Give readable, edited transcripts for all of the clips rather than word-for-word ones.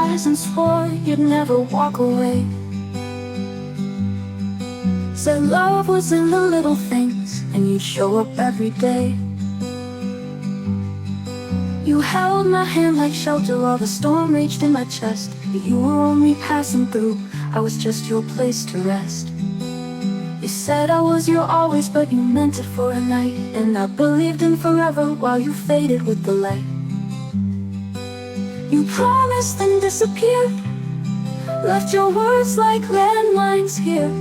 eyes and swore you'd never walk away. Said love was in the little things, and you'd show up every day. You held my hand like shelter while the storm raged in my chest. But you were only passing through, I was just your place to rest. You said I was your always, but you meant it for a night. And I believed in forever while you faded with the light. You promised and disappeared, left your words like landmines here.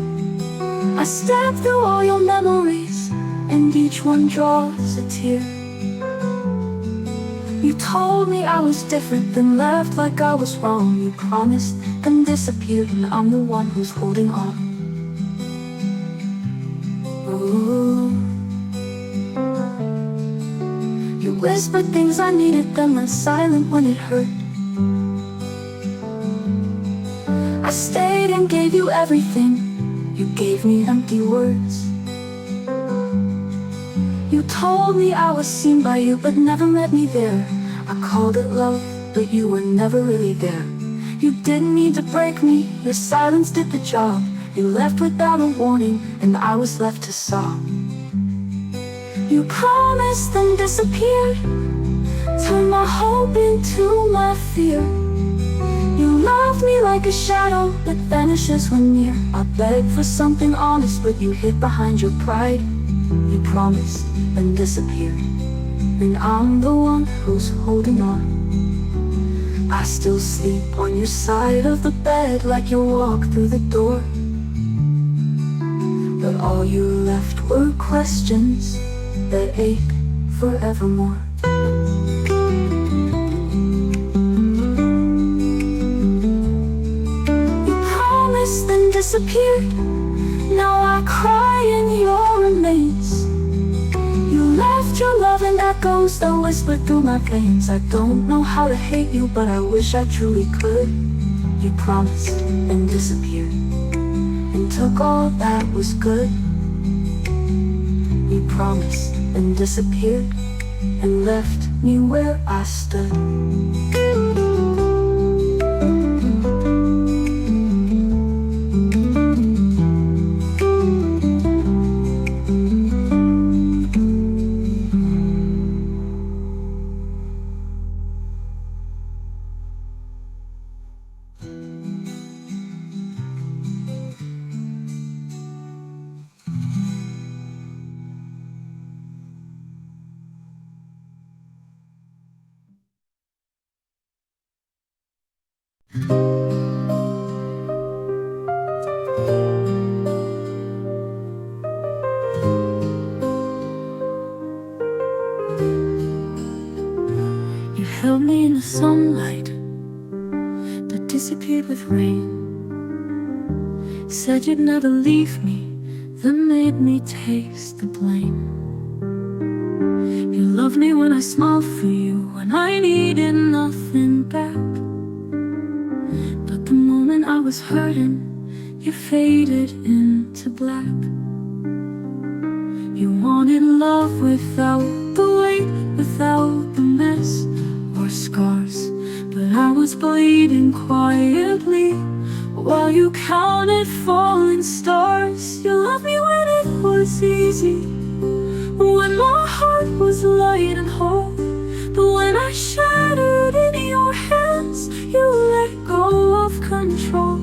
I stabbed through all your memories, and each one draws a tear. You told me I was different, then left like I was wrong. You promised, then disappeared, and I'm the one who's holding on. Ooh. You whispered things I needed, then went silent when it hurt. I stayed and gave you everything, you gave me empty words. You told me I was seen by you, but never met me there. I called it love, but you were never really there. You didn't need to break me, your silence did the job. You left without a warning, and I was left to sob. You promised then disappeared, turned my hope into my fear. You loved me like a shadow that vanishes when near. I begged for something honest, but you hid behind your pride. You promised and disappeared, and I'm the one who's holding on. I still sleep on your side of the bed like you walked through the door. But all you left were questions that ache forevermore. You promised then disappeared, now I cry in your remains. You left your love in echoes that whispered through my veins. I don't know how to hate you, but I wish I truly could. You promised and disappeared, and took all that was good. You promised and disappeared, and left me where I stood. You held me in the sunlight that disappeared with rain. Said you'd never leave me, then made me taste the blame. You loved me when I smiled for you, when I needed nothing back. But the moment I was hurting, you faded into black. You wanted love without the weight, without the mess or scars. But I was bleeding quietly while you counted falling stars. You loved me when it was easy, when my heart was light and whole. But when I shattered in your hands, you let go of control.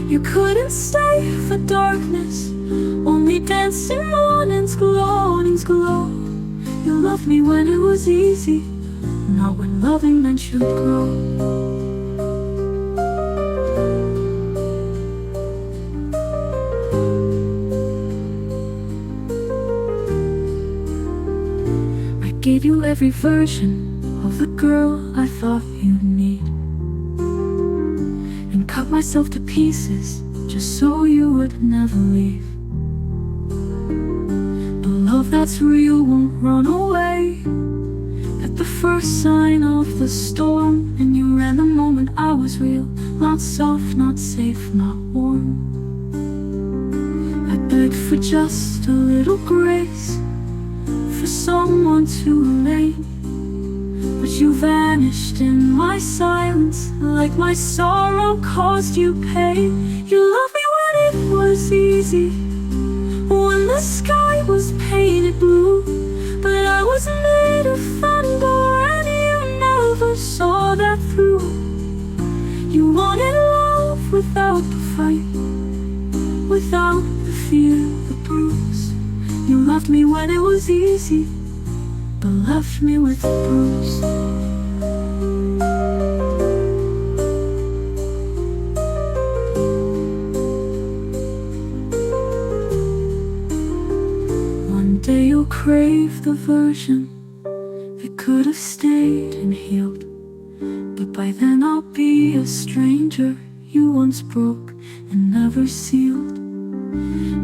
You couldn't stay for darkness, only dancing mornings, mornings glow. You loved me when it was easy, not when loving meant you'd grow. I gave you every version of the girl I thought you'd need, and cut myself to pieces just so you would never leave. The love that's real won't run away. At the first sign of the storm, and you ran the moment I was real, not soft, not safe, not warm. I begged for just a little grace, for someone to remain, but you vanished in my silence, like my sorrow caused you pain. You loved me when it was easy, when the sky was painted blue. But I was made of thunder and you never saw that through. You wanted love without the fight, without the fear, the bruise. You loved me when it was easy, but left me with the bruise. One day you'll crave the version that could have stayed and healed, but by then I'll be a stranger you once broke and never sealed.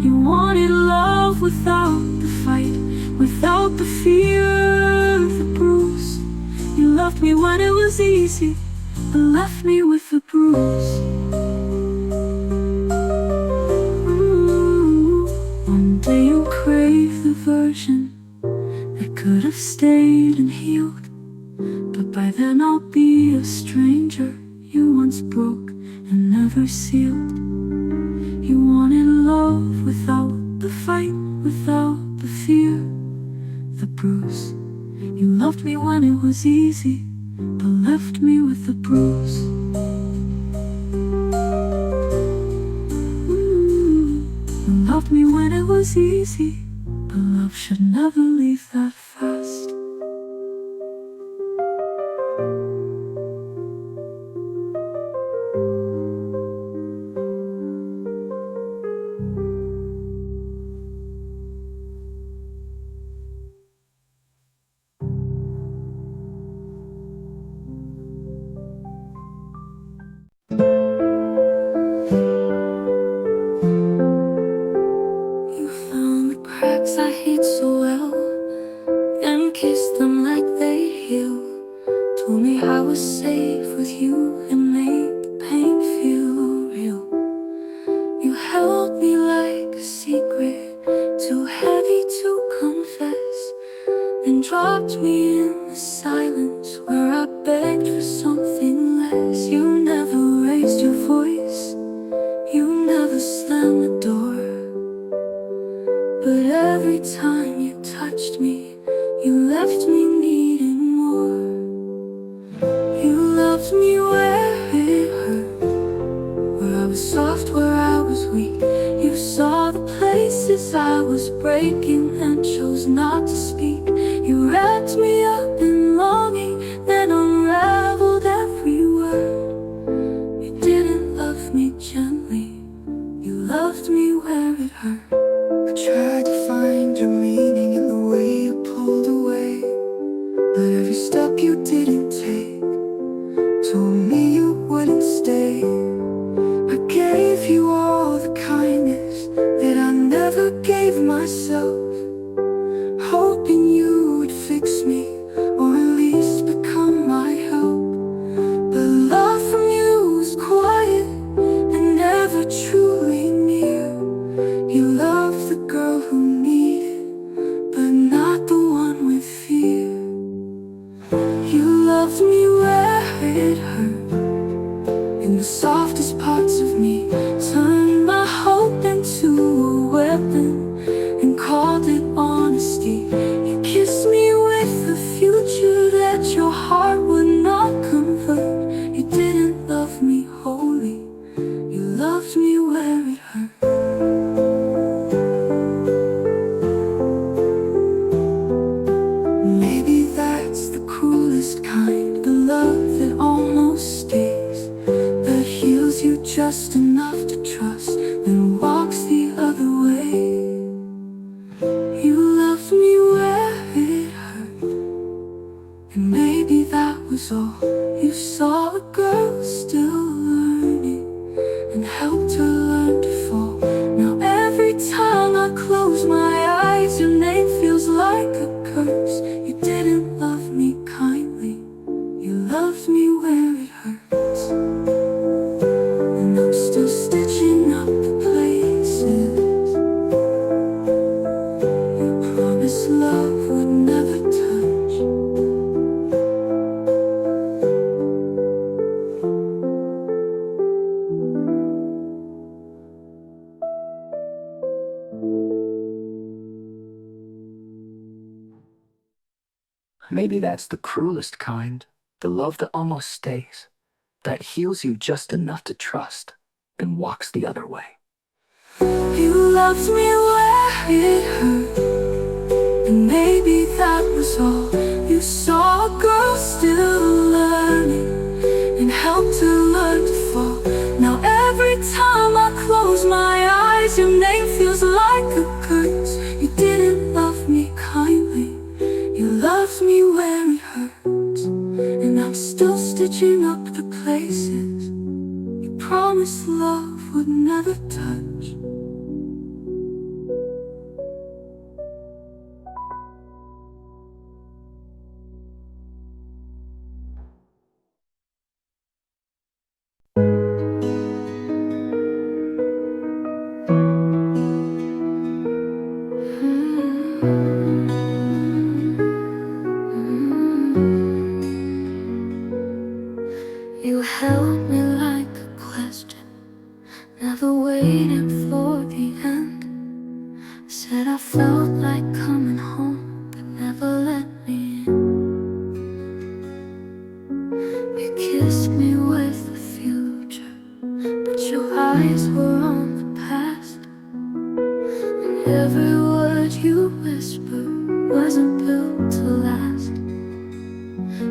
You wanted love without the fight, without the fear, the bruise. You loved me when it was easy, but left me with the bruise. One day you'll crave the version that could have stayed and healed, but by then I'll be a stranger you once broke and never sealed. You wanted love without the fight, without the fear, the bruise. You loved me when it was easy, but left me with the bruise. You loved me when it was easy, but love should never leave that fast. Cracks I hid so well, and kissed them like they heal. Told me I was safe with you and made the pain feel real. You held me like a secret, too heavy to confess, then dropped me in the silence where I begged for something less. You never raised your voice, you never slammed the door, but every time you touched me, you left me needing more. You loved me where it hurt, where I was soft, where I was weak. You saw the places I was breaking and chose not to speak. You wrapped me up in longing, then unraveled every word. You didn't love me gently, you loved me where it hurt. I tried to find your meaning in the way you pulled away, but every step you didn't take told me you wouldn't stay. I gave you all the kindness that I never gave myself, hoping you would fix me, or at least become my help. But love from you was quiet and never truly near. You loved the girl who needed, but not the one with fear. You loved me where it hurt, in the softest parts of me. Turned my hope into a weapon and called it honesty. You kissed me with the future that your heart would not convert. You didn't love me wholly, you loved me where it hurt. Maybe that's the cruelest kind, the love that almost stays, that heals you just enough to trust, then walks the other way. You loved me where it hurt, and maybe that was all. You saw a girl still learning and helped her learn to fall. Now every time I close my eyes, your name feels like a curse. You didn't love me kindly, you loved me where it hurts. And I'm still stitching up the places you promised love would never touch. Maybe that's the cruelest kind, the love that almost stays, that heals you just enough to trust, and walks the other way. You loved me where it hurt, and maybe that was all. You saw a girl still learning, and helped her learn to fall. Now every time I close my eyes, your name feels like a curse. You didn't love me kindly, you loved me where it hurts, and I'm still stitching up the places you promised love would never touch. You held me like a question, never waiting for the end. Said I felt like coming home, but never let me in. You kissed me with the future, but your eyes were on the past. And every word you whispered wasn't built to last.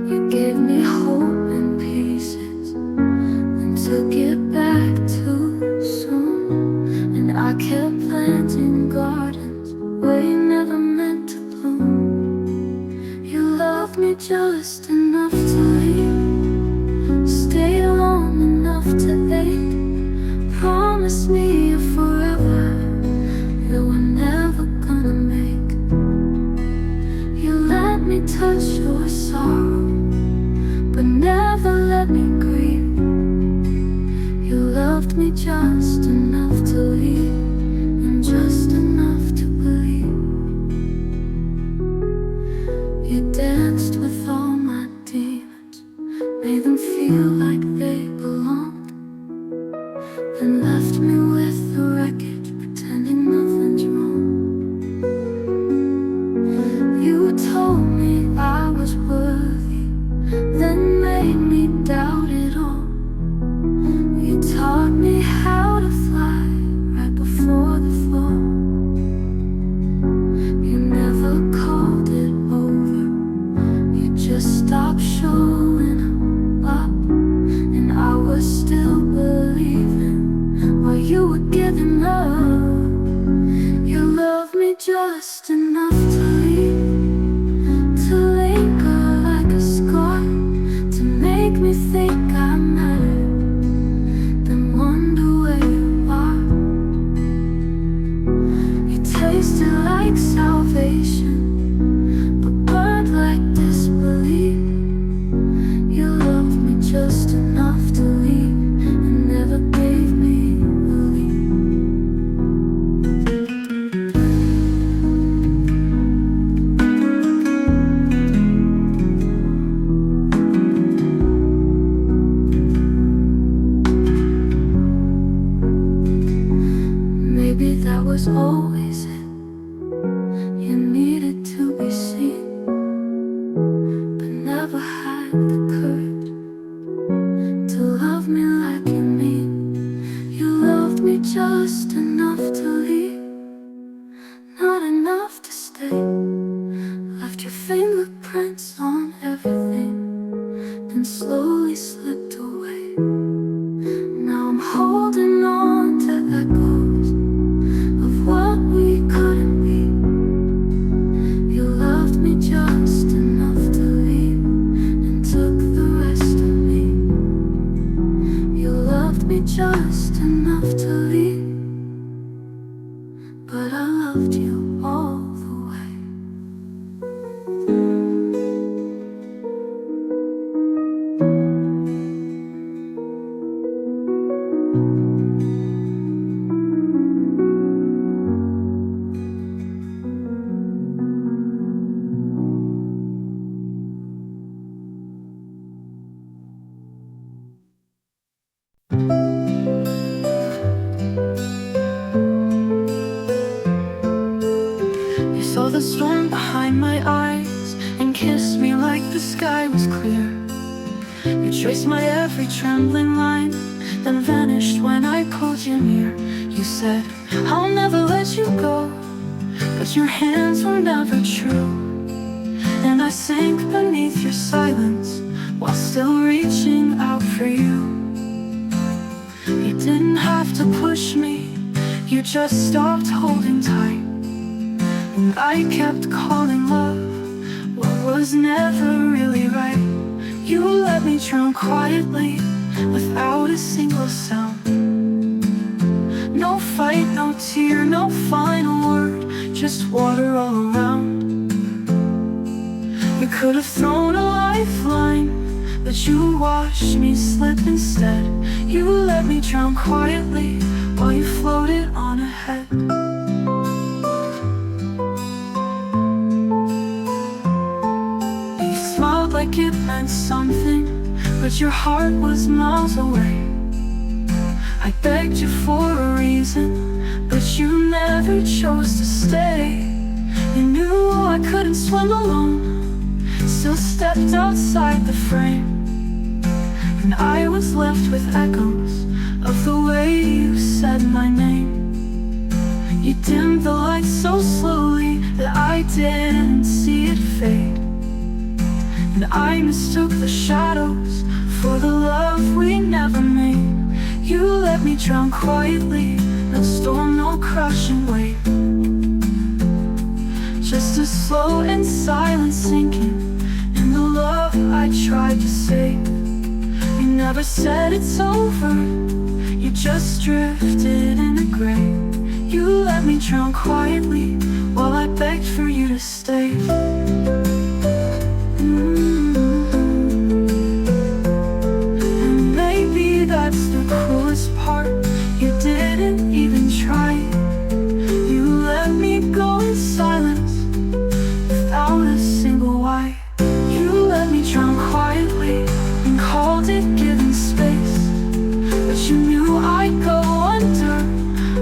You gave me hope in pieces, and took it back too soon. And I kept planting gardens where you never meant to bloom. You loved me just enough to leave, stayed long enough to ache. Promised me a forever that we're never gonna make. You let me touch your sorrow, but never let me grieve. You loved me just enough to leave, and just enough to believe. You danced with all my demons, made them feel like they belonged, then left me with the wreckage, pretending nothing's wrong. You told me I was worthy, then made me doubt it all. You taught me how to fly right before the fall. You never called it over, you just stopped showing up. And I was still believing while you were giving up. You loved me just enough to leave, to linger like a scar, to make me think I mattered, then wonder where you are. You tasted like salvation, but burned like disbelief. You loved me just enough to leave, and never gave me belief. Maybe that was always it. You needed to be seen, but never had the courage to love me like you mean. You loved me just enough to leave, not enough to stay. Left your fingerprints on everything, then slowly slipped away. Now I'm holding on to echoes of what we couldn't be. You loved me just enough to leave, and took the rest of me. You loved me just enough to leave, but I loved you all the way. You saw the storm behind my eyes, and kissed me like the sky was clear. You traced my every trembling line, then vanished when I pulled you near. You said, I'll never let you go, but your hands were never true. And I sank beneath your silence, while still reaching out for you. You didn't have to push me, you just stopped holding tight. And I kept calling love what was never really right. You let me drown quietly, without a single sound. No fight, no tear, no final word, just water all around. We could have thrown a lifeline, but you watched me slip instead. You let me drown quietly, while you floated on ahead. You smiled like it meant something, but your heart was miles away. I begged you for a reason, but you never chose to stay. You knew I couldn't swim alone, still stepped outside the frame. And I was left with echoes of the way you said my name. You dimmed the lights so slowly that I didn't see it fade. And I mistook the shadows for the love we never made. You let me drown quietly, no storm, no crushing wave. Just a slow and silent sinking in the love I tried to save. You never said it's over, you just drifted in a grave. You let me drown quietly, while I begged for you to stay. And maybe that's the cruelest part, you didn't even try. You let me go in silence, without a single why. You let me drown quietly, and called it giving space. But you knew I'd go under,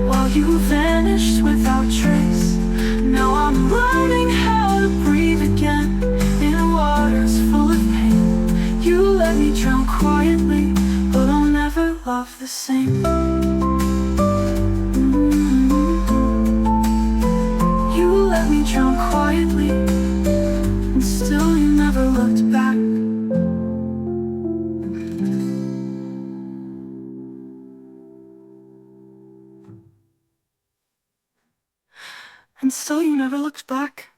while you vanished without trace. Now I'm learning how to breathe again, in waters full of pain. You let me drown quietly, but I'll never love the same. You let me drown quietly, and still you never looked back. And still you never looked back.